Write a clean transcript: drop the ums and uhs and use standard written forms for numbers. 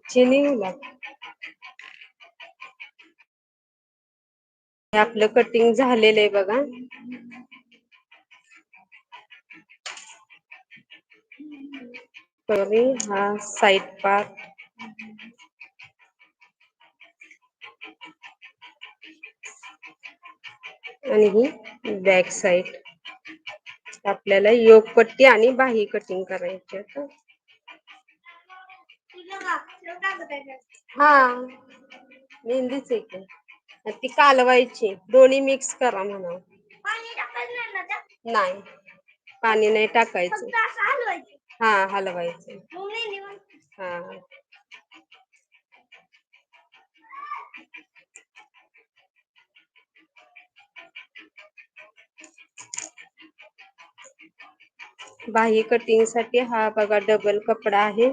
चिनी गुलाब. हे आपलं कटिंग झालेलं आहे बघा. तरी हा साईड पार्ट आणि ही बॅक साईड. आपल्याला योगपट्टी आणि बाही कटिंग करायची आहे. हा मेहंदीच आहे की. ती कालवायची, दोन्ही मिक्स करा म्हणा. नाही, पाणी नाही टाकायचं. हा हलवायचं. हा बाही कटिंग साठी हा बघा डबल कपडा आहे.